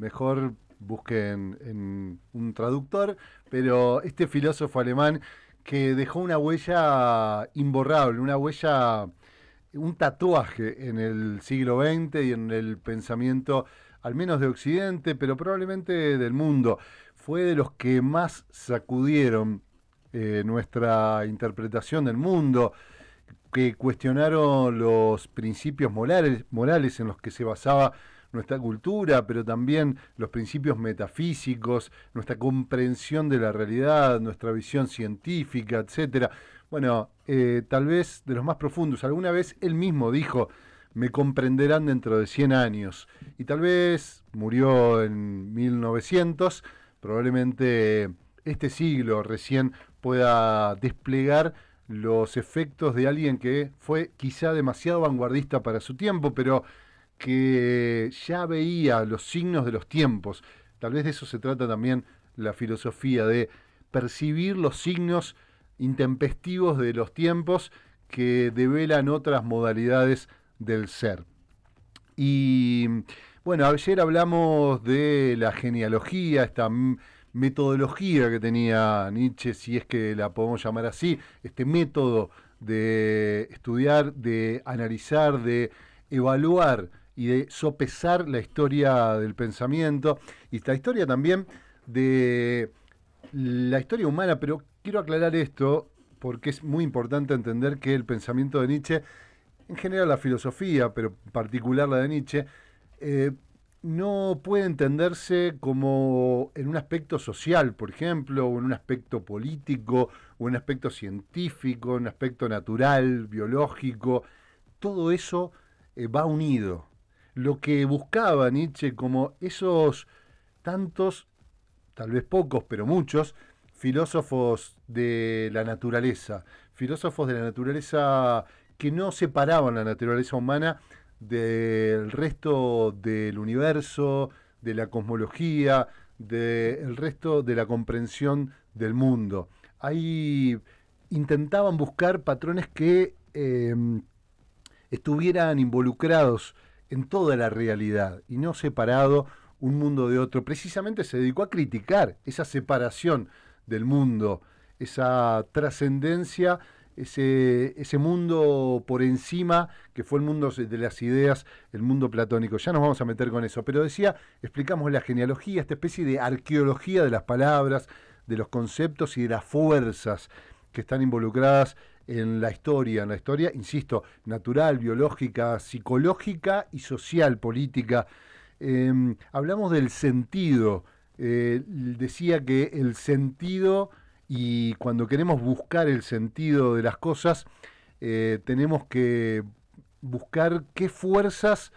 mejor busquen en un traductor, pero este filósofo alemán que dejó una huella imborrable, una huella, un tatuaje en el siglo XX y en el pensamiento, al menos de Occidente, pero probablemente del mundo. Fue de los que más sacudieron nuestra interpretación del mundo, que cuestionaron los principios morales en los que se basaba nuestra cultura, pero también los principios metafísicos, nuestra comprensión de la realidad, nuestra visión científica, etcétera. Bueno, tal vez de los más profundos. Alguna vez él mismo dijo, me comprenderán dentro de 100 años. Y tal vez murió en 1900, probablemente este siglo recién pueda desplegar los efectos de alguien que fue quizá demasiado vanguardista para su tiempo, pero que ya veía los signos de los tiempos. Tal vez de eso se trata también la filosofía, de percibir los signos intempestivos de los tiempos que develan otras modalidades del ser. Y bueno, ayer hablamos de la genealogía, esta metodología que tenía Nietzsche, si es que la podemos llamar así, este método de estudiar, de analizar, de evaluar y de sopesar la historia del pensamiento y la historia también de la historia humana, pero quiero aclarar esto porque es muy importante entender que el pensamiento de Nietzsche, en general la filosofía, pero en particular la de Nietzsche, eh, no puede entenderse como en un aspecto social, por ejemplo, o en un aspecto político, o en un aspecto científico, en un aspecto natural, biológico. Todo eso va unido. Lo que buscaba Nietzsche como esos tantos, tal vez pocos, pero muchos, filósofos de la naturaleza que no separaban la naturaleza humana del resto del universo, de la cosmología, del resto de la comprensión del mundo. Ahí intentaban buscar patrones que estuvieran involucrados en toda la realidad y no separado un mundo de otro. Precisamente se dedicó a criticar esa separación del mundo, esa trascendencia, ese mundo por encima que fue el mundo de las ideas, el mundo platónico. Ya nos vamos a meter con eso, pero decía, explicamos la genealogía, esta especie de arqueología de las palabras, de los conceptos y de las fuerzas que están involucradas en la historia, insisto, natural, biológica, psicológica y social, política. Hablamos del sentido. Decía que el sentido, y cuando queremos buscar el sentido de las cosas, tenemos que buscar qué fuerzas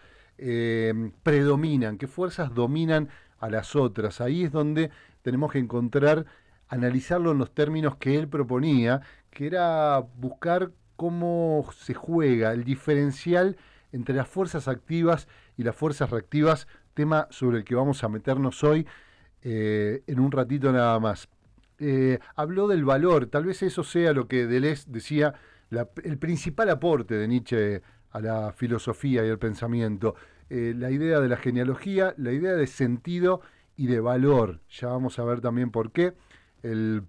predominan, qué fuerzas dominan a las otras. Ahí es donde tenemos que encontrar, analizarlo en los términos que él proponía, que era buscar cómo se juega el diferencial entre las fuerzas activas y las fuerzas reactivas, tema sobre el que vamos a meternos hoy en un ratito nada más. Habló del valor, tal vez eso sea lo que Deleuze decía, el principal aporte de Nietzsche a la filosofía y al pensamiento, la idea de la genealogía, la idea de sentido y de valor. Ya vamos a ver también por qué. El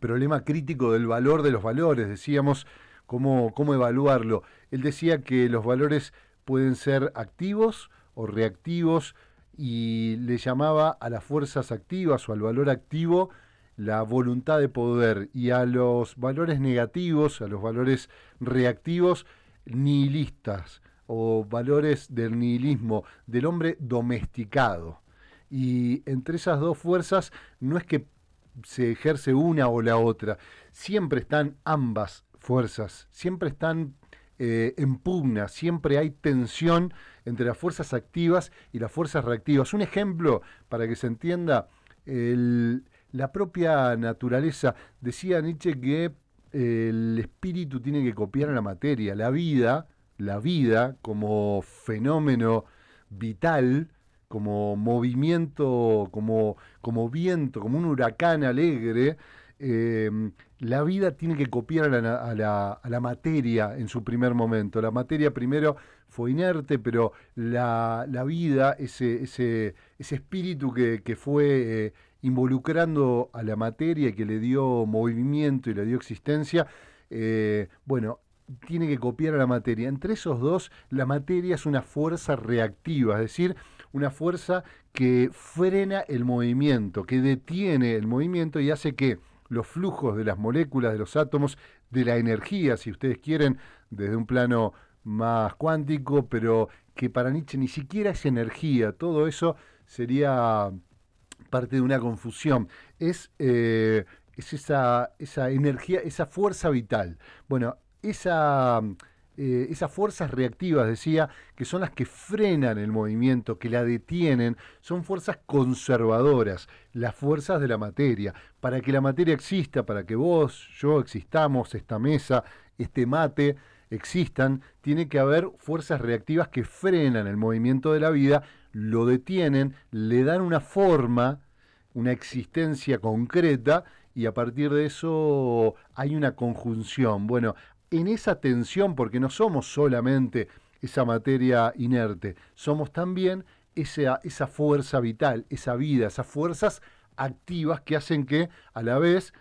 problema crítico del valor de los valores, decíamos, cómo evaluarlo. Él decía que los valores pueden ser activos o reactivos y le llamaba a las fuerzas activas o al valor activo la voluntad de poder, y a los valores negativos, a los valores reactivos, nihilistas o valores del nihilismo, del hombre domesticado. Y entre esas dos fuerzas no es que se ejerce una o la otra, siempre están ambas fuerzas, siempre están en pugna, siempre hay tensión entre las fuerzas activas y las fuerzas reactivas. Un ejemplo para que se entienda, la propia naturaleza. Decía Nietzsche que el espíritu tiene que copiar a la materia, la vida como fenómeno vital, como movimiento, como viento, como un huracán alegre. La vida tiene que copiar a la materia en su primer momento. La materia primero fue inerte, pero la vida, ese espíritu que fue involucrando a la materia y que le dio movimiento y le dio existencia, bueno, tiene que copiar a la materia. Entre esos dos, la materia es una fuerza reactiva, es decir, una fuerza que frena el movimiento, que detiene el movimiento y hace que los flujos de las moléculas, de los átomos, de la energía, si ustedes quieren, desde un plano más cuántico, pero que para Nietzsche ni siquiera es energía, todo eso sería parte de una confusión. Es esa energía, esa fuerza vital. Bueno, esas fuerzas reactivas, decía, que son las que frenan el movimiento, que la detienen, son fuerzas conservadoras, las fuerzas de la materia. Para que la materia exista, para que vos, yo existamos, esta mesa, este mate existan, tiene que haber fuerzas reactivas que frenan el movimiento de la vida, lo detienen, le dan una forma, una existencia concreta, y a partir de eso hay una conjunción. Bueno, en esa tensión, porque no somos solamente esa materia inerte, somos también esa fuerza vital, esa vida, esas fuerzas activas que hacen que a la vez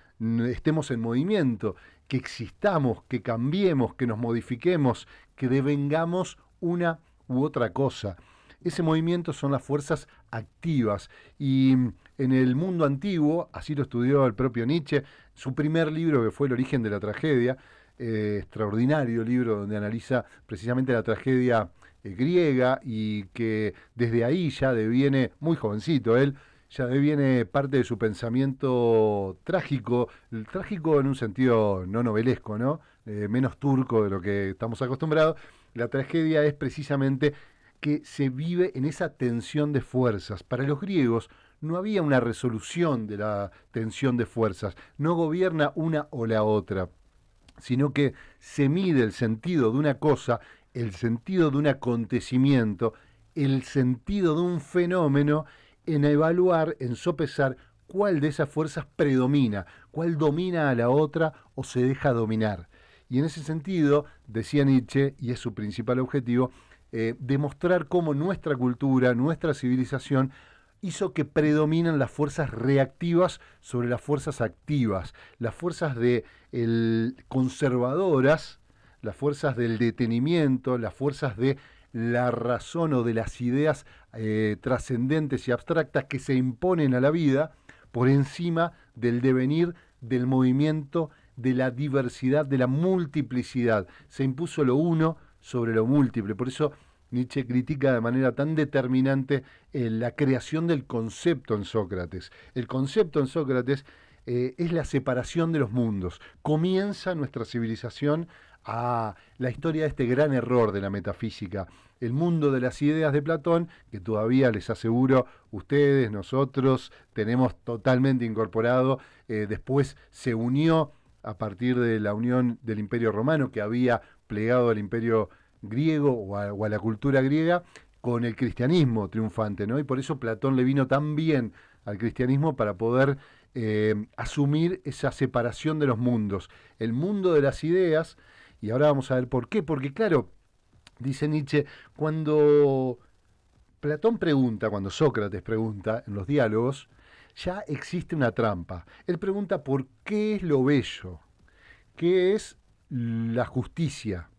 estemos en movimiento, que existamos, que cambiemos, que nos modifiquemos, que devengamos una u otra cosa. Ese movimiento son las fuerzas activas y en el mundo antiguo, así lo estudió el propio Nietzsche, su primer libro que fue El origen de la tragedia, extraordinario libro donde analiza precisamente la tragedia griega y que desde ahí ya deviene, muy jovencito él, ya deviene parte de su pensamiento trágico, el trágico en un sentido no novelesco, ¿no? Menos turco de lo que estamos acostumbrados. La tragedia es precisamente que se vive en esa tensión de fuerzas. Para los griegos no había una resolución de la tensión de fuerzas, no gobierna una o la otra, sino que se mide el sentido de una cosa, el sentido de un acontecimiento, el sentido de un fenómeno, en evaluar, en sopesar cuál de esas fuerzas predomina, cuál domina a la otra o se deja dominar. Y en ese sentido, decía Nietzsche, y es su principal objetivo, demostrar cómo nuestra cultura, nuestra civilización, hizo que predominan las fuerzas reactivas sobre las fuerzas activas, las fuerzas conservadoras, las fuerzas del detenimiento, las fuerzas de la razón o de las ideas trascendentes y abstractas que se imponen a la vida por encima del devenir, del movimiento, de la diversidad, de la multiplicidad. Se impuso lo uno sobre lo múltiple. Por eso Nietzsche critica de manera tan determinante la creación del concepto en Sócrates. El concepto en Sócrates es la separación de los mundos. Comienza nuestra civilización a la historia de este gran error de la metafísica. El mundo de las ideas de Platón, que todavía les aseguro, ustedes, nosotros, tenemos totalmente incorporado, después se unió a partir de la unión del Imperio Romano, que había plegado al Imperio griego o a la cultura griega, con el cristianismo triunfante, ¿no? Y por eso Platón le vino tan bien al cristianismo para poder asumir esa separación de los mundos. El mundo de las ideas, y ahora vamos a ver por qué, porque claro, dice Nietzsche, cuando Platón pregunta, cuando Sócrates pregunta en los diálogos, ya existe una trampa. Él pregunta por qué es lo bello, qué es la justicia.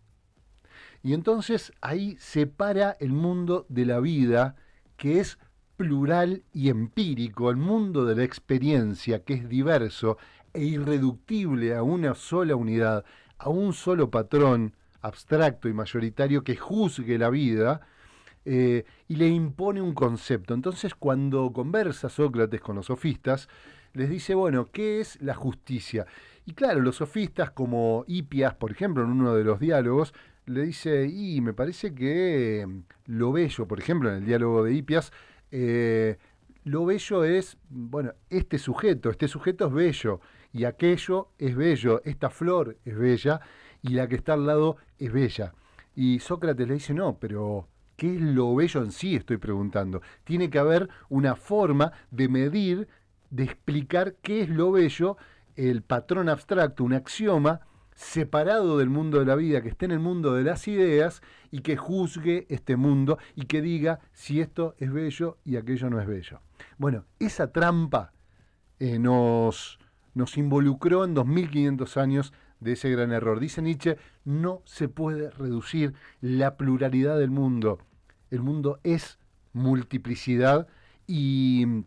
Y entonces ahí separa el mundo de la vida, que es plural y empírico, el mundo de la experiencia, que es diverso e irreductible a una sola unidad, a un solo patrón abstracto y mayoritario que juzgue la vida, y le impone un concepto. Entonces, cuando conversa Sócrates con los sofistas, les dice, bueno, ¿qué es la justicia? Y claro, los sofistas, como Hipias, por ejemplo, en uno de los diálogos, le dice, y me parece que lo bello, por ejemplo, en el diálogo de Hipias, lo bello es, bueno, este sujeto es bello, y aquello es bello, esta flor es bella, y la que está al lado es bella. Y Sócrates le dice, no, pero ¿qué es lo bello en sí? Estoy preguntando. Tiene que haber una forma de medir, de explicar qué es lo bello, el patrón abstracto, un axioma, separado del mundo de la vida, que esté en el mundo de las ideas y que juzgue este mundo y que diga si esto es bello y aquello no es bello. Bueno, esa trampa nos involucró en 2500 años de ese gran error. Dice Nietzsche, no se puede reducir la pluralidad del mundo. El mundo es multiplicidad y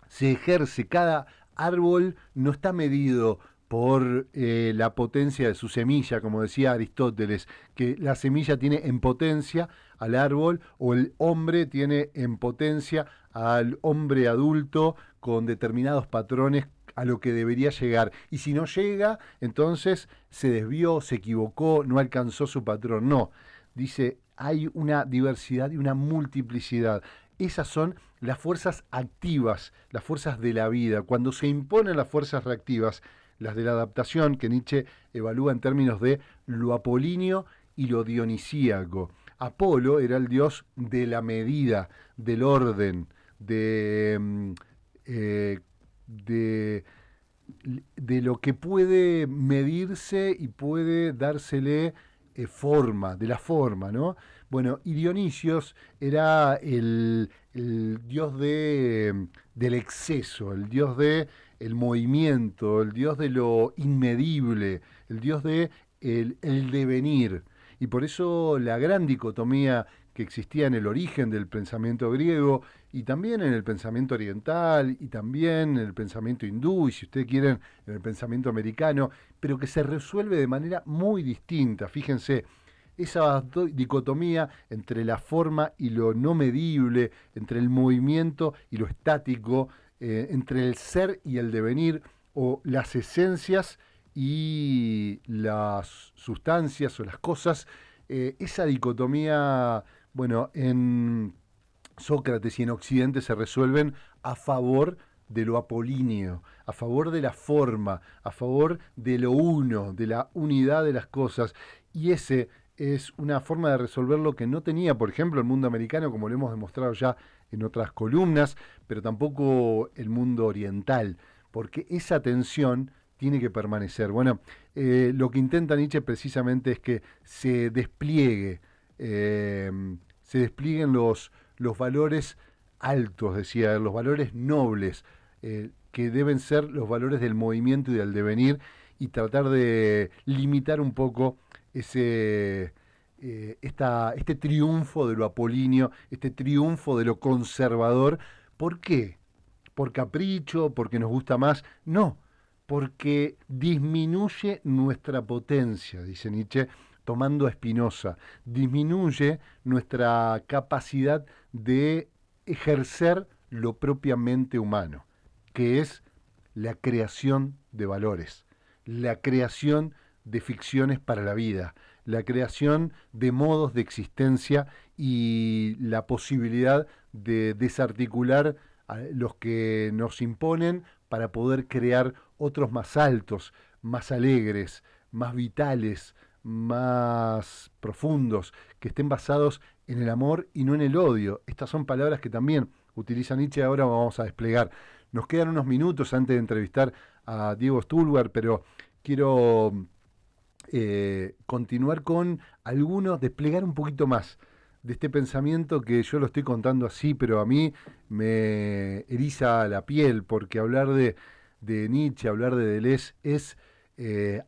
se ejerce, cada árbol no está medido por la potencia de su semilla, como decía Aristóteles, que la semilla tiene en potencia al árbol o el hombre tiene en potencia al hombre adulto con determinados patrones a lo que debería llegar. Y si no llega, entonces se desvió, se equivocó, no alcanzó su patrón. No, dice, hay una diversidad y una multiplicidad. Esas son las fuerzas activas, las fuerzas de la vida. Cuando se imponen las fuerzas reactivas, las de la adaptación, que Nietzsche evalúa en términos de lo apolíneo y lo dionisíaco. Apolo era el dios de la medida, del orden, eh, de, de lo que puede medirse y puede dársele forma, de la forma, ¿no? Bueno, y Dionisios era el dios del exceso, el dios de el movimiento, el dios de lo inmedible, el dios de el devenir. Y por eso la gran dicotomía que existía en el origen del pensamiento griego y también en el pensamiento oriental y también en el pensamiento hindú y si ustedes quieren en el pensamiento americano, pero que se resuelve de manera muy distinta. Fíjense, esa dicotomía entre la forma y lo no medible, entre el movimiento y lo estático, entre el ser y el devenir, o las esencias y las sustancias o las cosas, esa dicotomía, bueno, en Sócrates y en Occidente se resuelven a favor de lo apolíneo, a favor de la forma, a favor de lo uno, de la unidad de las cosas. Y ese es una forma de resolverlo que no tenía, por ejemplo, el mundo americano, como lo hemos demostrado ya en otras columnas, pero tampoco el mundo oriental, porque esa tensión tiene que permanecer. Bueno, lo que intenta Nietzsche precisamente es que eh, se desplieguen los valores altos, decía, los valores nobles, que deben ser los valores del movimiento y del devenir, y tratar de limitar un poco este triunfo de lo apolíneo, este triunfo de lo conservador. ¿Por qué? ¿Por capricho? ¿Porque nos gusta más? No, porque disminuye nuestra potencia, dice Nietzsche, tomando a Spinoza, disminuye nuestra capacidad de ejercer lo propiamente humano, que es la creación de valores, la creación de ficciones para la vida, la creación de modos de existencia y la posibilidad de desarticular a los que nos imponen para poder crear otros más altos, más alegres, más vitales, más profundos, que estén basados en el amor y no en el odio. Estas son palabras que también utiliza Nietzsche, ahora vamos a desplegar. Nos quedan unos minutos antes de entrevistar a Diego Stulberg, pero quiero continuar con algunos, desplegar un poquito más de este pensamiento que yo lo estoy contando así, pero a mí me eriza la piel, porque hablar de Nietzsche, hablar de Deleuze es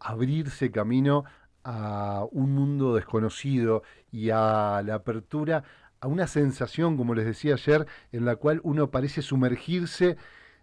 abrirse camino a un mundo desconocido y a la apertura a una sensación, como les decía ayer, en la cual uno parece sumergirse,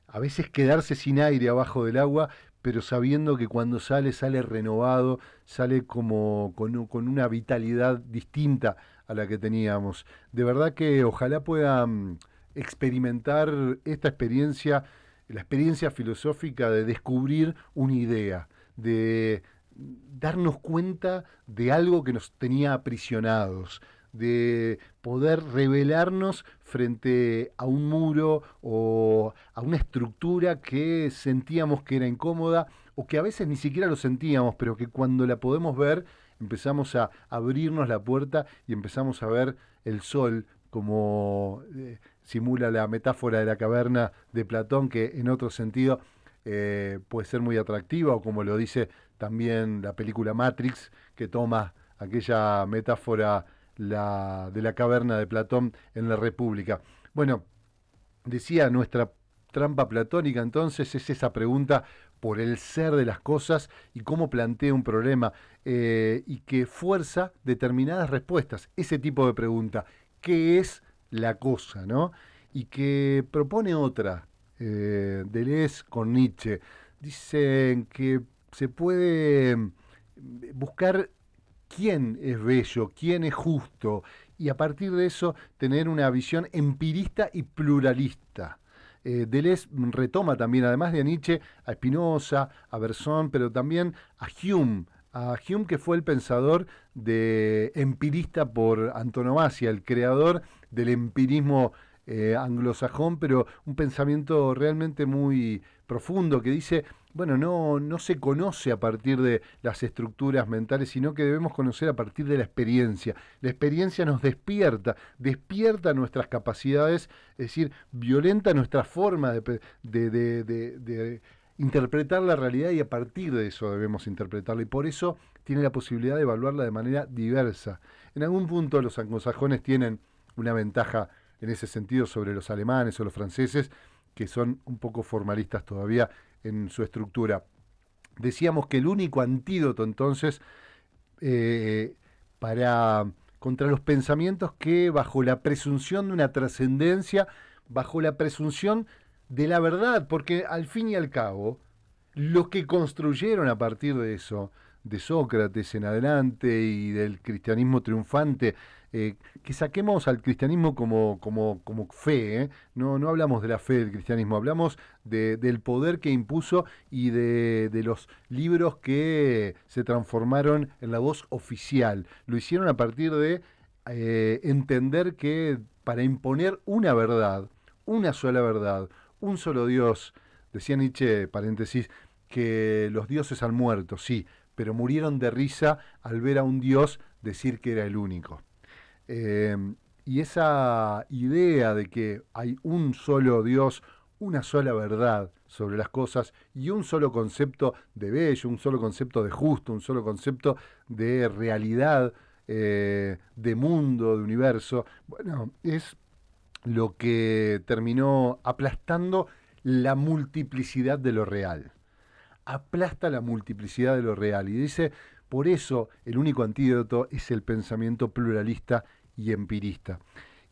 a veces quedarse sin aire abajo del agua, pero sabiendo que cuando sale, sale renovado, sale como con una vitalidad distinta a la que teníamos. De verdad que ojalá puedan experimentar esta experiencia, la experiencia filosófica de descubrir una idea, de darnos cuenta de algo que nos tenía aprisionados, de poder revelarnos frente a un muro o a una estructura que sentíamos que era incómoda o que a veces ni siquiera lo sentíamos, pero que cuando la podemos ver empezamos a abrirnos la puerta y empezamos a ver el sol como simula la metáfora de la caverna de Platón, que en otro sentido puede ser muy atractiva, o como lo dice también la película Matrix, que toma aquella metáfora de la caverna de Platón en la República. Bueno, decía nuestra trampa platónica entonces es esa pregunta por el ser de las cosas y cómo plantea un problema y que fuerza determinadas respuestas. Ese tipo de pregunta, ¿qué es la cosa? ¿No? Y que propone otra, Deleuze con Nietzsche. Dicen que se puede buscar quién es bello, quién es justo, y a partir de eso tener una visión empirista y pluralista. Deleuze retoma también, además de Nietzsche, a Spinoza, a Bersón, pero también a Hume que fue el pensador empirista por antonomasia, el creador del empirismo anglosajón, pero un pensamiento realmente muy profundo que dice, bueno, no se conoce a partir de las estructuras mentales, sino que debemos conocer a partir de la experiencia. La experiencia nos despierta nuestras capacidades, es decir, violenta nuestra forma de interpretar la realidad y a partir de eso debemos interpretarla. Y por eso tiene la posibilidad de evaluarla de manera diversa. En algún punto los anglosajones tienen una ventaja en ese sentido sobre los alemanes o los franceses, que son un poco formalistas todavía en su estructura. Decíamos que el único antídoto entonces eh, para contra los pensamientos que bajo la presunción de una trascendencia, bajo la presunción de la verdad, porque al fin y al cabo, lo que construyeron a partir de eso, de Sócrates en adelante y del cristianismo triunfante, que saquemos al cristianismo como fe, ¿eh? No hablamos de la fe del cristianismo, hablamos del poder que impuso y de los libros que se transformaron en la voz oficial. Lo hicieron a partir de entender que para imponer una verdad, una sola verdad, un solo Dios, decía Nietzsche, paréntesis, que los dioses han muerto, sí, pero murieron de risa al ver a un dios decir que era el único. Eh, y esa idea de que hay un solo Dios, una sola verdad sobre las cosas y un solo concepto de bello, un solo concepto de justo, un solo concepto de realidad, de mundo, de universo, bueno, es lo que terminó aplastando la multiplicidad de lo real. Aplasta la multiplicidad de lo real y dice, por eso el único antídoto es el pensamiento pluralista y empirista.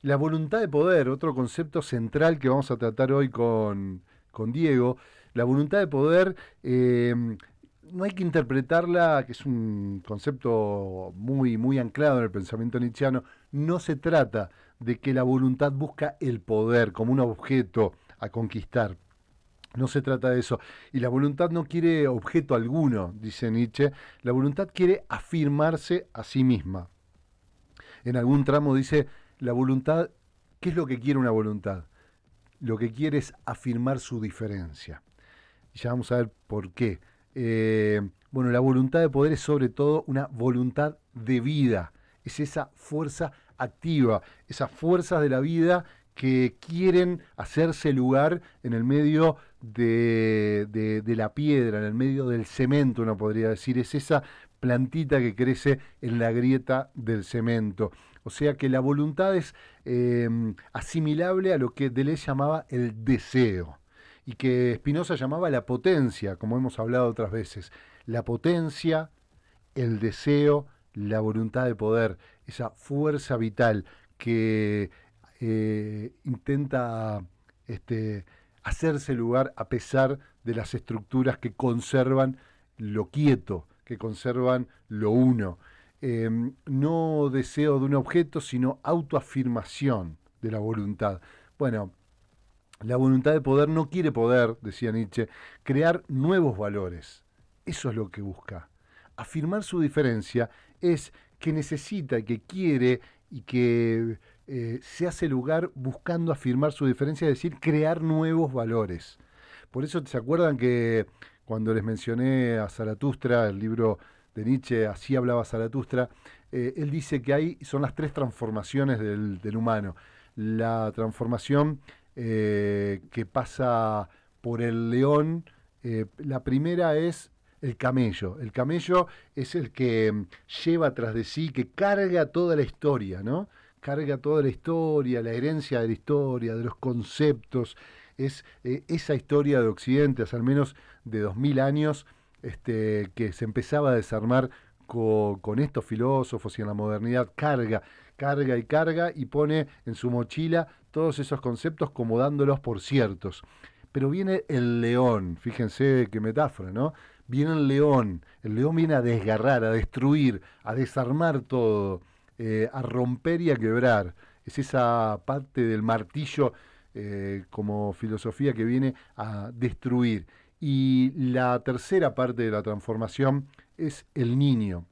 La voluntad de poder, otro concepto central que vamos a tratar hoy con Diego, la voluntad de poder no hay que interpretarla, que es un concepto muy anclado en el pensamiento nietzscheano, no se trata de que la voluntad busca el poder como un objeto a conquistar. No se trata de eso. Y la voluntad no quiere objeto alguno, dice Nietzsche. La voluntad quiere afirmarse a sí misma. En algún tramo dice, la voluntad, ¿qué es lo que quiere una voluntad? Lo que quiere es afirmar su diferencia. Y ya vamos a ver por qué. Bueno, la voluntad de poder es sobre todo una voluntad de vida. Es esa fuerza activa, esas fuerzas de la vida que quieren hacerse lugar en el medio de la piedra, en el medio del cemento, uno podría decir. Es esa plantita que crece en la grieta del cemento. O sea que la voluntad es asimilable a lo que Deleuze llamaba el deseo y que Spinoza llamaba la potencia, como hemos hablado otras veces. La potencia, el deseo, la voluntad de poder, esa fuerza vital que intenta hacerse lugar a pesar de las estructuras que conservan lo quieto, que conservan lo uno. No deseo de un objeto, sino autoafirmación de la voluntad. Bueno, la voluntad de poder no quiere poder, decía Nietzsche, crear nuevos valores. Eso es lo que busca. Afirmar su diferencia es que necesita, que quiere y que se hace lugar buscando afirmar su diferencia, es decir, crear nuevos valores. Por eso, ¿se acuerdan que cuando les mencioné a Zaratustra, el libro de Nietzsche, así hablaba Zaratustra, él dice que son las tres transformaciones del humano. La transformación que pasa por el león, la primera es El camello. El camello es el que lleva tras de sí, que carga toda la historia, ¿no? Carga toda la historia, la herencia de la historia, de los conceptos. Es esa historia de Occidente, hace al menos de 2000 años, que se empezaba a desarmar con estos filósofos y en la modernidad, carga y carga y pone en su mochila todos esos conceptos como dándolos por ciertos. Pero viene el león, fíjense qué metáfora, ¿no? Viene el león viene a desgarrar, a destruir, a desarmar todo, a romper y a quebrar. Es esa parte del martillo como filosofía que viene a destruir. Y la tercera parte de la transformación es el niño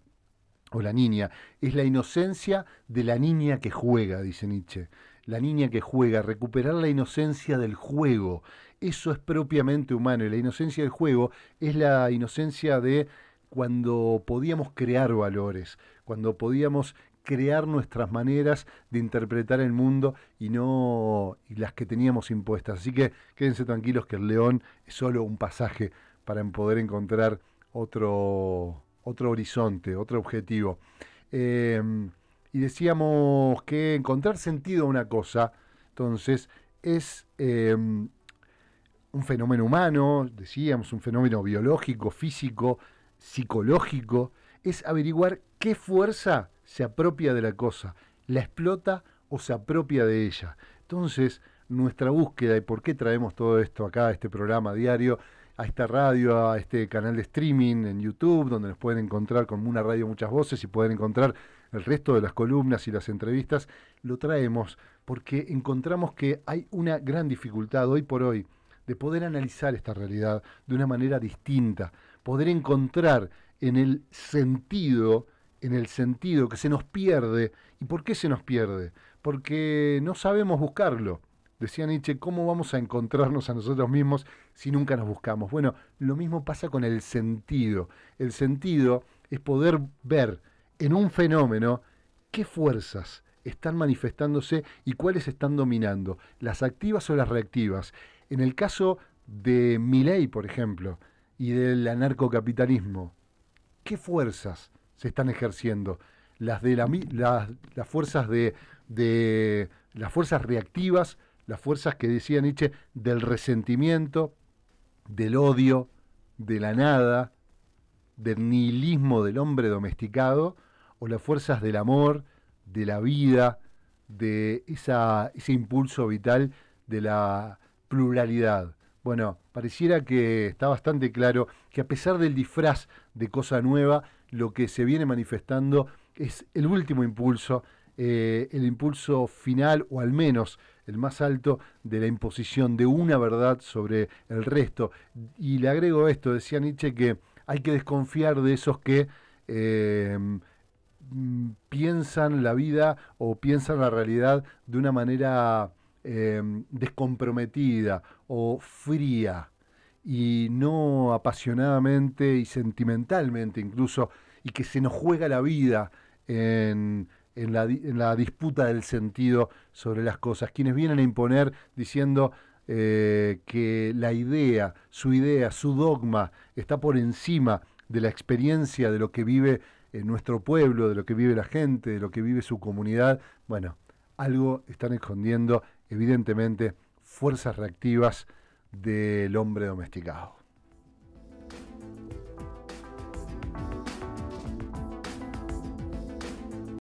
o la niña. Es la inocencia de la niña que juega, dice Nietzsche. La niña que juega, recuperar la inocencia del juego. Eso es propiamente humano. Y la inocencia del juego es la inocencia de cuando podíamos crear valores, cuando podíamos crear nuestras maneras de interpretar el mundo y no y las que teníamos impuestas. Así que quédense tranquilos que el león es solo un pasaje para poder encontrar otro horizonte, otro objetivo. Eh, y decíamos que encontrar sentido a una cosa, entonces, es un fenómeno humano, decíamos, un fenómeno biológico, físico, psicológico, es averiguar qué fuerza se apropia de la cosa, la explota o se apropia de ella. Entonces, nuestra búsqueda y por qué traemos todo esto acá, a este programa diario, a esta radio, a este canal de streaming en YouTube, donde nos pueden encontrar con una radio muchas voces y pueden encontrar el resto de las columnas y las entrevistas, lo traemos porque encontramos que hay una gran dificultad hoy por hoy de poder analizar esta realidad de una manera distinta, poder encontrar en el sentido que se nos pierde. ¿Y por qué se nos pierde? Porque no sabemos buscarlo. Decía Nietzsche, ¿cómo vamos a encontrarnos a nosotros mismos si nunca nos buscamos? Bueno, lo mismo pasa con el sentido. El sentido es poder ver en un fenómeno qué fuerzas están manifestándose y cuáles están dominando, las activas o las reactivas. En el caso de Milei, por ejemplo, y del anarcocapitalismo, ¿qué fuerzas se están ejerciendo? Las fuerzas de las fuerzas reactivas, las fuerzas que decía Nietzsche del resentimiento, del odio, de la nada, del nihilismo del hombre domesticado, o las fuerzas del amor, de la vida, de ese impulso vital de la pluralidad. Bueno, pareciera que está bastante claro que a pesar del disfraz de cosa nueva, lo que se viene manifestando es el último impulso, el impulso final, o al menos el más alto, de la imposición de una verdad sobre el resto. Y le agrego esto, decía Nietzsche, que hay que desconfiar de esos que piensan la vida o piensan la realidad de una manera descomprometida o fría y no apasionadamente y sentimentalmente incluso, y que se nos juega la vida en la disputa del sentido sobre las cosas, quienes vienen a imponer diciendo que su idea, su dogma está por encima de la experiencia de lo que vive nuestro pueblo, de lo que vive la gente, de lo que vive su comunidad. Bueno, algo están escondiendo, evidentemente, fuerzas reactivas del hombre domesticado.